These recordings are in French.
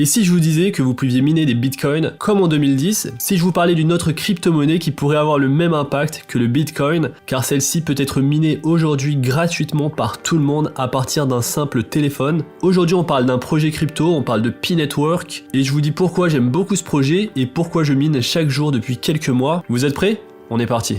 Et si je vous disais que vous pouviez miner des bitcoins comme en 2010, si je vous parlais d'une autre crypto-monnaie qui pourrait avoir le même impact que le bitcoin, car celle-ci peut être minée aujourd'hui gratuitement par tout le monde à partir d'un simple téléphone. Aujourd'hui on parle d'un projet crypto, on parle de P-Network, et je vous dis pourquoi j'aime beaucoup ce projet et pourquoi je mine chaque jour depuis quelques mois. Vous êtes prêts? On est parti.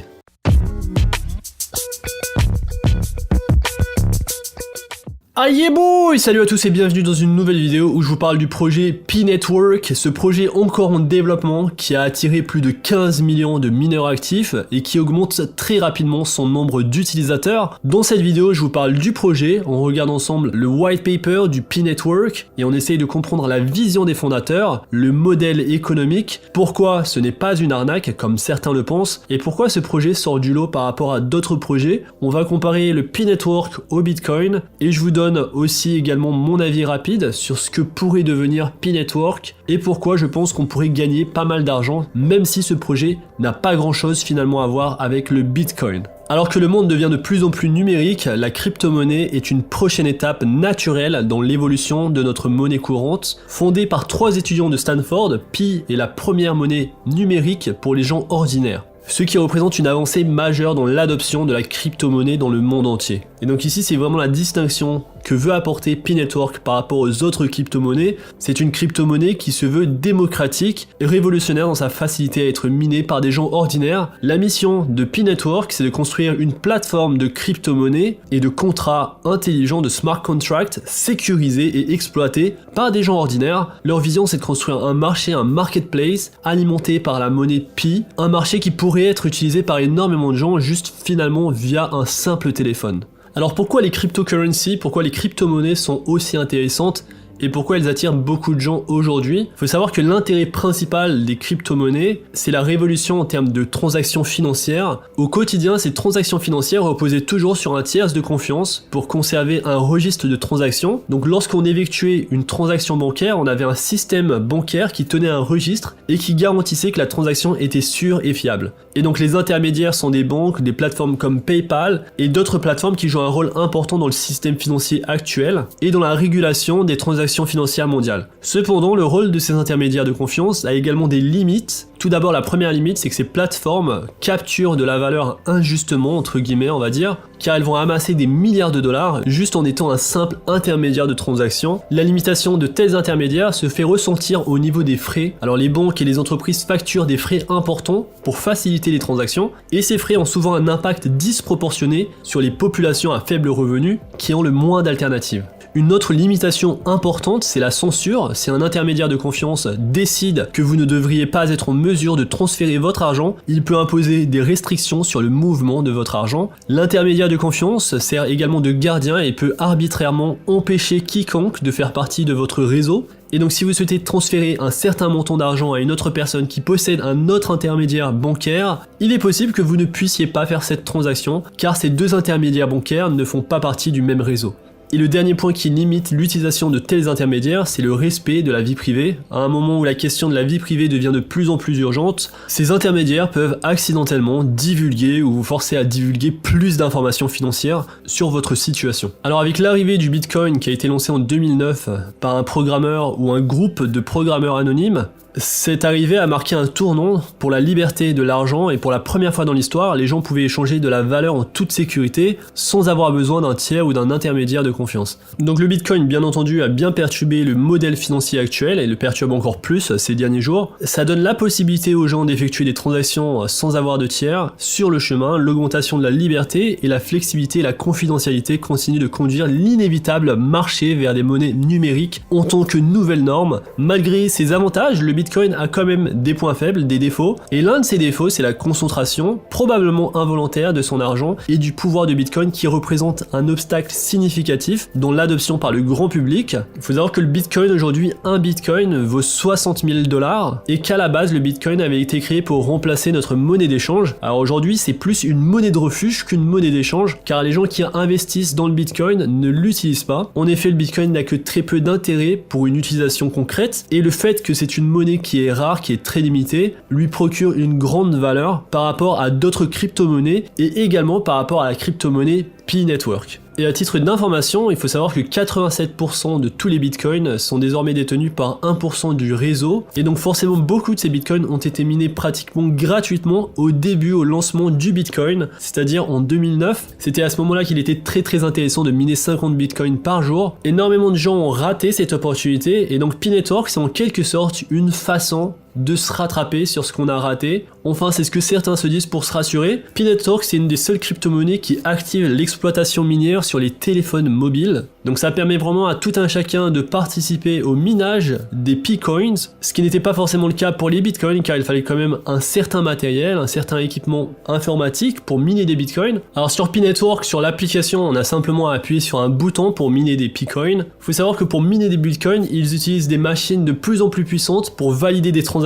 Aïe boy! Salut à tous et bienvenue dans une nouvelle vidéo où je vous parle du projet P-Network, ce projet encore en développement qui a attiré plus de 15 millions de mineurs actifs et qui augmente très rapidement son nombre d'utilisateurs. Dans cette vidéo, je vous parle du projet, on regarde ensemble le white paper du P-Network et on essaye de comprendre la vision des fondateurs, le modèle économique, pourquoi ce n'est pas une arnaque comme certains le pensent et pourquoi ce projet sort du lot par rapport à d'autres projets. On va comparer le P-Network au Bitcoin et je vous donne aussi également mon avis rapide sur ce que pourrait devenir P-Network et pourquoi je pense qu'on pourrait gagner pas mal d'argent même si ce projet n'a pas grand chose finalement à voir avec le Bitcoin. Alors que le monde devient de plus en plus numérique, la crypto-monnaie est une prochaine étape naturelle dans l'évolution de notre monnaie courante. Fondée par 3 étudiants de Stanford, Pi est la première monnaie numérique pour les gens ordinaires. Ce qui représente une avancée majeure dans l'adoption de la crypto-monnaie dans le monde entier. Et donc ici c'est vraiment la distinction que veut apporter P-Network par rapport aux autres crypto-monnaies. C'est une crypto-monnaie qui se veut démocratique et révolutionnaire dans sa facilité à être minée par des gens ordinaires. La mission de P-Network, c'est de construire une plateforme de crypto-monnaie et de contrats intelligents, de smart contracts sécurisés et exploités par des gens ordinaires. Leur vision, c'est de construire un marché, un marketplace alimenté par la monnaie Pi, un marché qui pourrait être utilisé par énormément de gens juste finalement via un simple téléphone. Alors pourquoi les cryptocurrencies, pourquoi les crypto-monnaies sont aussi intéressantes et pourquoi elles attirent beaucoup de gens aujourd'hui? Il faut savoir que l'intérêt principal des crypto-monnaies, c'est la révolution en termes de transactions financières. Au quotidien, ces transactions financières reposaient toujours sur un tiers de confiance pour conserver un registre de transactions. Donc lorsqu'on effectuait une transaction bancaire, on avait un système bancaire qui tenait un registre et qui garantissait que la transaction était sûre et fiable. Et donc les intermédiaires sont des banques, des plateformes comme PayPal et d'autres plateformes qui jouent un rôle important dans le système financier actuel et dans la régulation des transactions financières mondiales. Cependant, le rôle de ces intermédiaires de confiance a également des limites. Tout d'abord, la première limite, c'est que ces plateformes capturent de la valeur injustement, entre guillemets, on va dire, car elles vont amasser des milliards de dollars juste en étant un simple intermédiaire de transaction. La limitation de tels intermédiaires se fait ressentir au niveau des frais. Alors les banques et les entreprises facturent des frais importants pour faciliter les transactions, et ces frais ont souvent un impact disproportionné sur les populations à faible revenu qui ont le moins d'alternatives. Une autre limitation importante, c'est la censure. Si un intermédiaire de confiance décide que vous ne devriez pas être en mesure de transférer votre argent, il peut imposer des restrictions sur le mouvement de votre argent. L'intermédiaire de confiance sert également de gardien et peut arbitrairement empêcher quiconque de faire partie de votre réseau. Et donc si vous souhaitez transférer un certain montant d'argent à une autre personne qui possède un autre intermédiaire bancaire, il est possible que vous ne puissiez pas faire cette transaction car ces deux intermédiaires bancaires ne font pas partie du même réseau. Et le dernier point qui limite l'utilisation de tels intermédiaires, c'est le respect de la vie privée. À un moment où la question de la vie privée devient de plus en plus urgente, ces intermédiaires peuvent accidentellement divulguer ou vous forcer à divulguer plus d'informations financières sur votre situation. Alors avec l'arrivée du Bitcoin qui a été lancé en 2009 par un programmeur ou un groupe de programmeurs anonymes, cette arrivée a marqué un tournant pour la liberté de l'argent et pour la première fois dans l'histoire, les gens pouvaient échanger de la valeur en toute sécurité sans avoir besoin d'un tiers ou d'un intermédiaire de confiance. Donc le Bitcoin, bien entendu, a bien perturbé le modèle financier actuel et le perturbe encore plus ces derniers jours. Ça donne la possibilité aux gens d'effectuer des transactions sans avoir de tiers. Sur le chemin, l'augmentation de la liberté et la flexibilité et la confidentialité continuent de conduire l'inévitable marché vers des monnaies numériques en tant que nouvelle norme. Malgré ces avantages, le Bitcoin a quand même des points faibles, des défauts, et l'un de ces défauts, c'est la concentration, probablement involontaire, de son argent et du pouvoir de Bitcoin qui représente un obstacle significatif dans l'adoption par le grand public. Il faut savoir que le Bitcoin aujourd'hui, un Bitcoin vaut 60 000 $, et qu'à la base, le Bitcoin avait été créé pour remplacer notre monnaie d'échange. Alors aujourd'hui, c'est plus une monnaie de refuge qu'une monnaie d'échange, car les gens qui investissent dans le Bitcoin ne l'utilisent pas. En effet, le Bitcoin n'a que très peu d'intérêt pour une utilisation concrète, et le fait que c'est une monnaie qui est rare, qui est très limitée, lui procure une grande valeur par rapport à d'autres crypto-monnaies et également par rapport à la crypto-monnaie P-Network. Et à titre d'information, il faut savoir que 87% de tous les bitcoins sont désormais détenus par 1% du réseau, et donc forcément beaucoup de ces bitcoins ont été minés pratiquement gratuitement au début, au lancement du bitcoin, c'est-à-dire en 2009. C'était à ce moment-là qu'il était très intéressant de miner 50 bitcoins par jour. Énormément de gens ont raté cette opportunité, et donc P-Network, c'est en quelque sorte une façon de se rattraper sur ce qu'on a raté. Enfin, c'est ce que certains se disent pour se rassurer. P-Network, c'est une des seules crypto-monnaies qui active l'exploitation minière sur les téléphones mobiles. Donc ça permet vraiment à tout un chacun de participer au minage des P-Coins, ce qui n'était pas forcément le cas pour les Bitcoins, car il fallait quand même un certain matériel, un certain équipement informatique pour miner des Bitcoins. Alors sur P-Network, sur l'application, on a simplement à appuyer sur un bouton pour miner des P-Coins. Il faut savoir que pour miner des Bitcoins, ils utilisent des machines de plus en plus puissantes pour valider des transactions.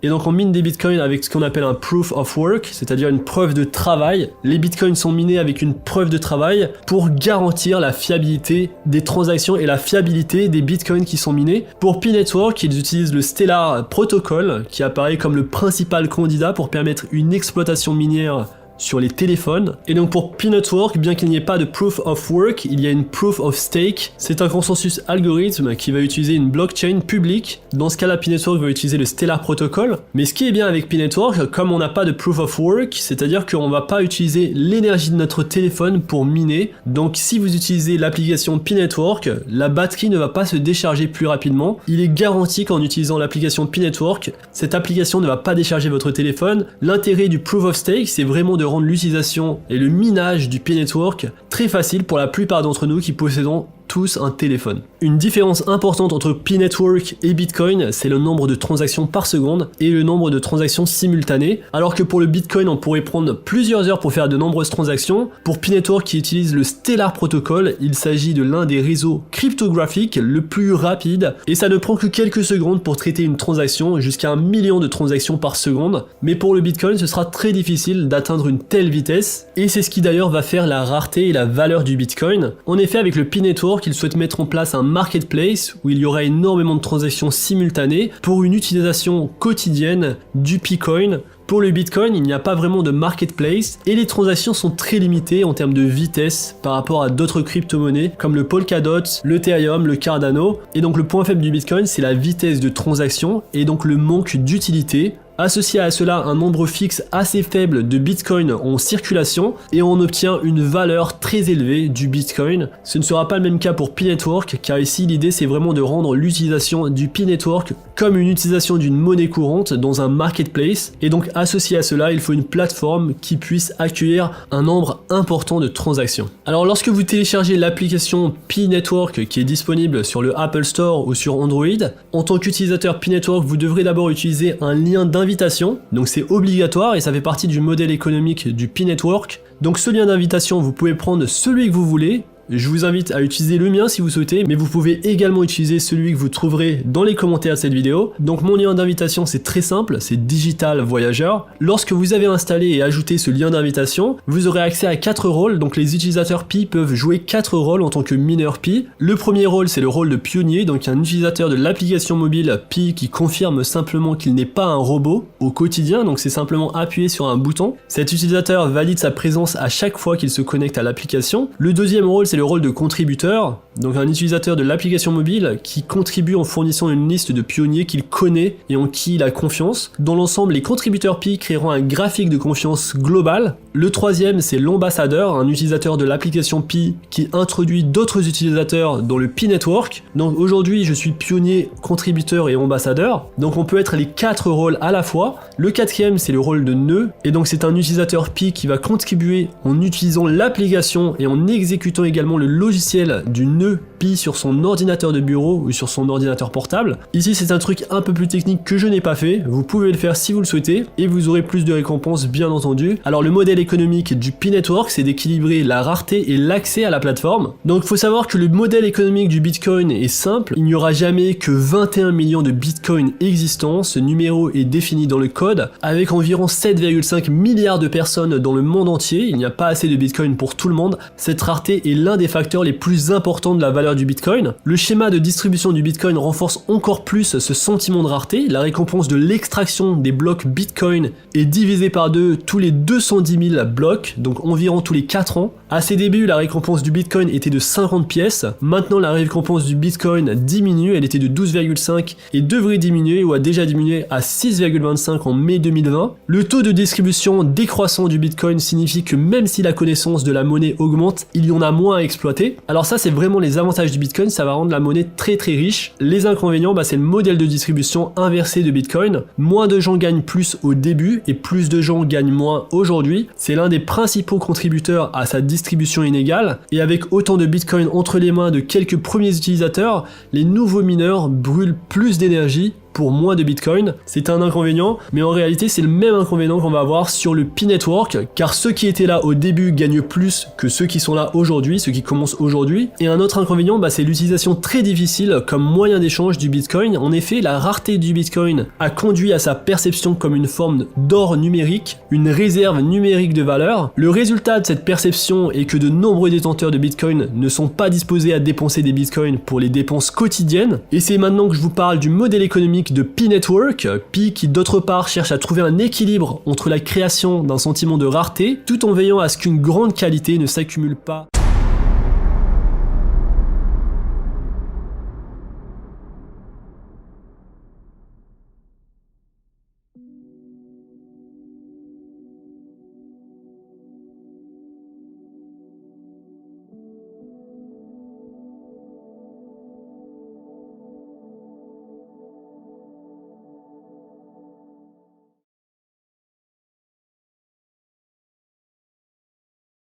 Et donc on mine des bitcoins avec ce qu'on appelle un proof of work, c'est-à-dire une preuve de travail. Les bitcoins sont minés avec une preuve de travail pour garantir la fiabilité des transactions et la fiabilité des bitcoins qui sont minés. Pour P-Network, ils utilisent le Stellar Protocol qui apparaît comme le principal candidat pour permettre une exploitation minière sur les téléphones. Et donc pour P-Network, bien qu'il n'y ait pas de proof of work, il y a une proof of stake. C'est un consensus algorithme qui va utiliser une blockchain publique. Dans ce cas-là, P-Network va utiliser le Stellar Protocol. Mais ce qui est bien avec P-Network, comme on n'a pas de proof of work, c'est-à-dire qu'on ne va pas utiliser l'énergie de notre téléphone pour miner. Donc si vous utilisez l'application P-Network, la batterie ne va pas se décharger plus rapidement. Il est garanti qu'en utilisant l'application P-Network, cette application ne va pas décharger votre téléphone. L'intérêt du proof of stake, c'est vraiment de rendre l'utilisation et le minage du P-Network très facile pour la plupart d'entre nous qui possédons tous un téléphone. Une différence importante entre P-Network et Bitcoin, c'est le nombre de transactions par seconde et le nombre de transactions simultanées. Alors que pour le Bitcoin, on pourrait prendre plusieurs heures pour faire de nombreuses transactions, pour P-Network qui utilise le Stellar Protocol, il s'agit de l'un des réseaux cryptographiques le plus rapide et ça ne prend que quelques secondes pour traiter une transaction, jusqu'à 1 million de transactions par seconde. Mais pour le Bitcoin, ce sera très difficile d'atteindre une telle vitesse et c'est ce qui d'ailleurs va faire la rareté et la valeur du Bitcoin. En effet, avec le P-Network, il souhaite mettre en place un marketplace où il y aura énormément de transactions simultanées pour une utilisation quotidienne du P-Coin. Pour le Bitcoin, il n'y a pas vraiment de marketplace et les transactions sont très limitées en termes de vitesse par rapport à d'autres crypto-monnaies comme le Polkadot, l'Ethereum, le Cardano. Et donc le point faible du Bitcoin, c'est la vitesse de transaction et donc le manque d'utilité. Associé à cela un nombre fixe assez faible de Bitcoin en circulation et on obtient une valeur très élevée du Bitcoin. Ce ne sera pas le même cas pour P-Network car ici l'idée c'est vraiment de rendre l'utilisation du P-Network comme une utilisation d'une monnaie courante dans un marketplace et donc associé à cela il faut une plateforme qui puisse accueillir un nombre important de transactions. Alors lorsque vous téléchargez l'application P-Network qui est disponible sur le Apple Store ou sur Android, en tant qu'utilisateur P-Network vous devrez d'abord utiliser un lien d'invitation, donc c'est obligatoire et ça fait partie du modèle économique du P-Network. Donc ce lien d'invitation, vous pouvez prendre celui que vous voulez. Je vous invite à utiliser le mien si vous souhaitez, mais vous pouvez également utiliser celui que vous trouverez dans les commentaires de cette vidéo. Donc mon lien d'invitation c'est très simple, c'est Digital Voyageur. Lorsque vous avez installé et ajouté ce lien d'invitation, vous aurez accès à 4 rôles, donc les utilisateurs Pi peuvent jouer 4 rôles en tant que mineur Pi. Le premier rôle c'est le rôle de pionnier, donc un utilisateur de l'application mobile Pi qui confirme simplement qu'il n'est pas un robot au quotidien, donc c'est simplement appuyer sur un bouton. Cet utilisateur valide sa présence à chaque fois qu'il se connecte à l'application. Le deuxième rôle c'est le rôle de contributeur, donc un utilisateur de l'application mobile qui contribue en fournissant une liste de pionniers qu'il connaît et en qui il a confiance. Dans l'ensemble, les contributeurs Pi créeront un graphique de confiance global. Le troisième, c'est l'ambassadeur, un utilisateur de l'application Pi qui introduit d'autres utilisateurs dans le P-Network. Donc aujourd'hui, je suis pionnier, contributeur et ambassadeur. Donc on peut être les 4 rôles à la fois. Le quatrième, c'est le rôle de nœud, et donc c'est un utilisateur Pi qui va contribuer en utilisant l'application et en exécutant également le logiciel du nœud Pi sur son ordinateur de bureau ou sur son ordinateur portable. Ici c'est un truc un peu plus technique que je n'ai pas fait, vous pouvez le faire si vous le souhaitez et vous aurez plus de récompenses bien entendu. Alors le modèle économique du P-Network c'est d'équilibrer la rareté et l'accès à la plateforme. Donc il faut savoir que le modèle économique du Bitcoin est simple, il n'y aura jamais que 21 millions de Bitcoin existants, ce numéro est défini dans le code, avec environ 7,5 milliards de personnes dans le monde entier, il n'y a pas assez de Bitcoin pour tout le monde, cette rareté est l'un des facteurs les plus importants de la valeur valeur du Bitcoin. Le schéma de distribution du Bitcoin renforce encore plus ce sentiment de rareté. La récompense de l'extraction des blocs Bitcoin est divisée par 2 tous les 210 000 blocs, donc environ tous les 4 ans. À ses débuts, la récompense du Bitcoin était de 50 pièces. Maintenant, la récompense du Bitcoin diminue, elle était de 12,5 et devrait diminuer ou a déjà diminué à 6,25 en mai 2020. Le taux de distribution décroissant du Bitcoin signifie que même si la connaissance de la monnaie augmente, il y en a moins à exploiter. Alors ça, c'est vraiment les avantages du Bitcoin, ça va rendre la monnaie très très riche. Les inconvénients, c'est le modèle de distribution inversé de Bitcoin. Moins de gens gagnent plus au début et plus de gens gagnent moins aujourd'hui. C'est l'un des principaux contributeurs à sa distribution inégale. Et avec autant de Bitcoin entre les mains de quelques premiers utilisateurs, les nouveaux mineurs brûlent plus d'énergie pour moins de Bitcoin. C'est un inconvénient, mais en réalité c'est le même inconvénient qu'on va avoir sur le P-Network, car ceux qui étaient là au début gagnent plus que ceux qui sont là aujourd'hui, ceux qui commencent aujourd'hui. Et un autre inconvénient, c'est l'utilisation très difficile comme moyen d'échange du Bitcoin. En effet, la rareté du Bitcoin a conduit à sa perception comme une forme d'or numérique, une réserve numérique de valeur. Le résultat de cette perception est que de nombreux détenteurs de Bitcoin ne sont pas disposés à dépenser des Bitcoins pour les dépenses quotidiennes. Et c'est maintenant que je vous parle du modèle économique de P-Network, Pi qui d'autre part cherche à trouver un équilibre entre la création d'un sentiment de rareté tout en veillant à ce qu'une grande qualité ne s'accumule pas.